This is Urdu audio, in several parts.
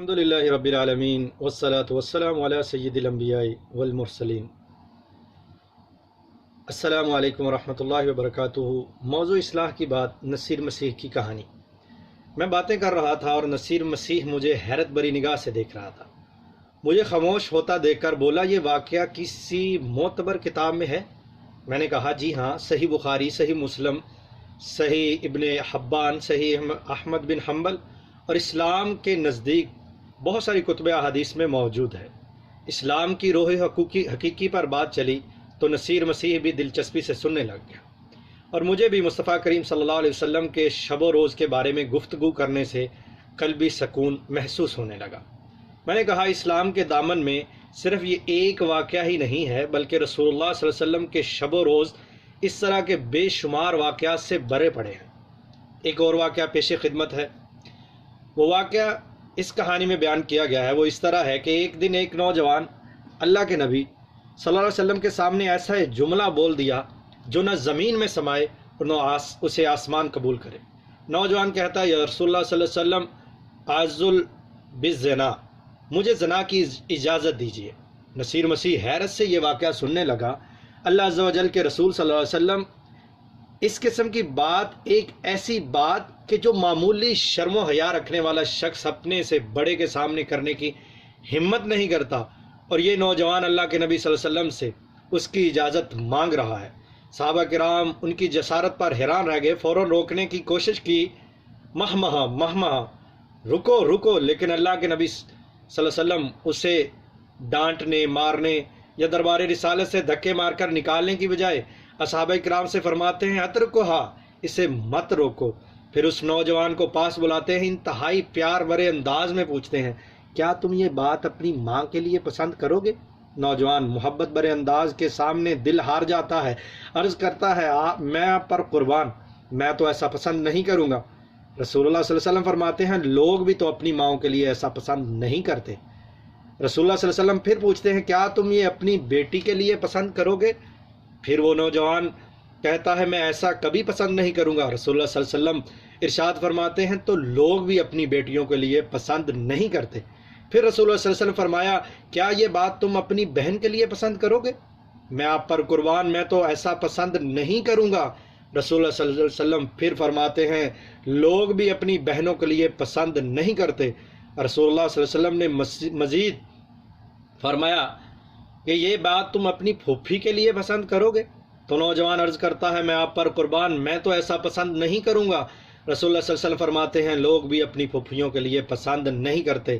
الحمدللہ رب العالمین والصلاة والسلام علی سید الانبیاء والمرسلین۔ السلام علیکم ورحمۃ اللہ وبرکاتہ۔ موضوع اصلاح کی بات، نصیر مسیح کی کہانی۔ میں باتیں کر رہا تھا اور نصیر مسیح مجھے حیرت بری نگاہ سے دیکھ رہا تھا۔ مجھے خاموش ہوتا دیکھ کر بولا، یہ واقعہ کسی معتبر کتاب میں ہے؟ میں نے کہا جی ہاں، صحیح بخاری، صحیح مسلم، صحیح ابن حبان، صحیح احمد بن حنبل اور اسلام کے نزدیک بہت ساری کتب احادیث میں موجود ہے۔ اسلام کی روح حقیقی پر بات چلی تو نصیر مسیح بھی دلچسپی سے سننے لگ گیا، اور مجھے بھی مصطفیٰ کریم صلی اللہ علیہ وسلم کے شب و روز کے بارے میں گفتگو کرنے سے قلبی سکون محسوس ہونے لگا۔ میں نے کہا، اسلام کے دامن میں صرف یہ ایک واقعہ ہی نہیں ہے، بلکہ رسول اللہ صلی اللہ علیہ وسلم کے شب و روز اس طرح کے بے شمار واقعات سے بھرے پڑے ہیں۔ ایک اور واقعہ پیش خدمت ہے۔ وہ واقعہ اس کہانی میں بیان کیا گیا ہے۔ وہ اس طرح ہے کہ ایک دن ایک نوجوان اللہ کے نبی صلی اللہ علیہ وسلم کے سامنے ایسا ایک جملہ بول دیا جو نہ زمین میں سمائے اور نہ اسے آسمان قبول کرے۔ نوجوان کہتا ہے، یا رسول اللہ صلی اللہ علیہ وسلم، اعوذ بالزنا، مجھے زنا کی اجازت دیجیے۔ نصیر مسیح حیرت سے یہ واقعہ سننے لگا۔ اللہ عز و جل کے رسول صلی اللہ علیہ وسلم اس قسم کی بات، ایک ایسی بات کہ جو معمولی شرم و حیا رکھنے والا شخص اپنے سے بڑے کے سامنے کرنے کی ہمت نہیں کرتا، اور یہ نوجوان اللہ کے نبی صلی اللہ علیہ وسلم سے اس کی اجازت مانگ رہا ہے۔ صحابہ کرام ان کی جسارت پر حیران رہ گئے، فوراً روکنے کی کوشش کی، مہمہ رکو رکو، لیکن اللہ کے نبی صلی اللہ علیہ وسلم اسے ڈانٹنے، مارنے یا دربار رسالت سے دھکے مار کر نکالنے کی بجائے اصحابہ کرام سے فرماتے ہیں، اترکوہا، اسے مت روکو۔ پھر اس نوجوان کو پاس بلاتے ہیں، انتہائی پیار بھرے انداز میں پوچھتے ہیں، کیا تم یہ بات اپنی ماں کے لیے پسند کرو گے؟ نوجوان محبت بھرے انداز کے سامنے دل ہار جاتا ہے، عرض کرتا ہے، میں آپ پر قربان، میں تو ایسا پسند نہیں کروں گا۔ رسول اللہ صلی اللہ علیہ وسلم فرماتے ہیں، لوگ بھی تو اپنی ماؤں کے لیے ایسا پسند نہیں کرتے۔ رسول اللہ صلی اللہ علیہ وسلم پھر پوچھتے ہیں، کیا تم یہ اپنی بیٹی کے لیے پسند کرو گے؟ پھر وہ نوجوان کہتا ہے، میں ایسا کبھی پسند نہیں کروں گا۔ رسول اللہ صلی اللہ علیہ وسلم ارشاد فرماتے ہیں، تو لوگ بھی اپنی بیٹیوں کے لیے پسند نہیں کرتے۔ پھر رسول اللہ صلی اللہ علیہ وسلم فرمایا، کیا یہ بات تم اپنی بہن کے لیے پسند کرو گے؟ میں آپ پر قربان، میں تو ایسا پسند نہیں کروں گا۔ رسول اللہ صلی اللہ علیہ وسلم پھر فرماتے ہیں، لوگ بھی اپنی بہنوں کے لیے پسند نہیں کرتے۔ رسول اللہ صلی اللہ علیہ وسلم نے مزید فرمایا کہ یہ بات تم اپنی پھوپھی کے لیے پسند کرو گے؟ تو نوجوان عرض کرتا ہے، میں آپ پر قربان، میں تو ایسا پسند نہیں کروں گا۔ رسول اللہ صلی اللہ علیہ وسلم فرماتے ہیں، لوگ بھی اپنی پھوپھیوں کے لیے پسند نہیں کرتے۔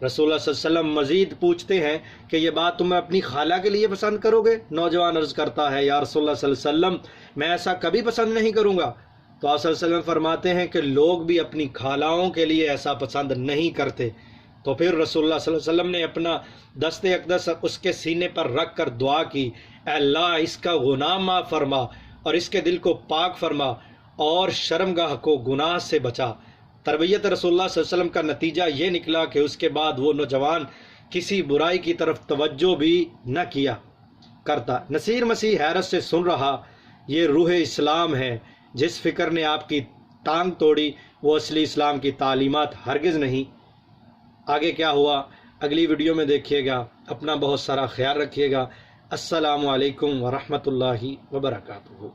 رسول اللہ صلی اللہ علیہ وسلم مزید پوچھتے ہیں کہ یہ بات تم اپنی خالہ کے لیے پسند کرو گے؟ نوجوان عرض کرتا ہے، یا رسول اللہ صلی اللہ علیہ وسلم، میں ایسا کبھی پسند نہیں کروں گا۔ تو آپ صلی اللہ علیہ وسلم فرماتے ہیں کہ لوگ بھی اپنی خالہوں کے لیے ایسا پسند نہیں کرتے۔ تو پھر رسول اللہ صلی اللہ علیہ وسلم نے اپنا دست اقدس اس کے سینے پر رکھ کر دعا کی، اے اللہ، اس کا گناہ معاف فرما اور اس کے دل کو پاک فرما اور شرمگاہ کو گناہ سے بچا۔ تربیت رسول اللہ صلی اللہ علیہ وسلم کا نتیجہ یہ نکلا کہ اس کے بعد وہ نوجوان کسی برائی کی طرف توجہ بھی نہ کیا کرتا۔ نصیر مسیح حیرت سے سن رہا، یہ روح اسلام ہے۔ جس فکر نے آپ کی ٹانگ توڑی وہ اصلی اسلام کی تعلیمات ہرگز نہیں۔ آگے کیا ہوا اگلی ویڈیو میں دیکھیے گا۔ اپنا بہت سارا خیال رکھیے گا۔ السلام علیکم ورحمۃ اللہ وبرکاتہ۔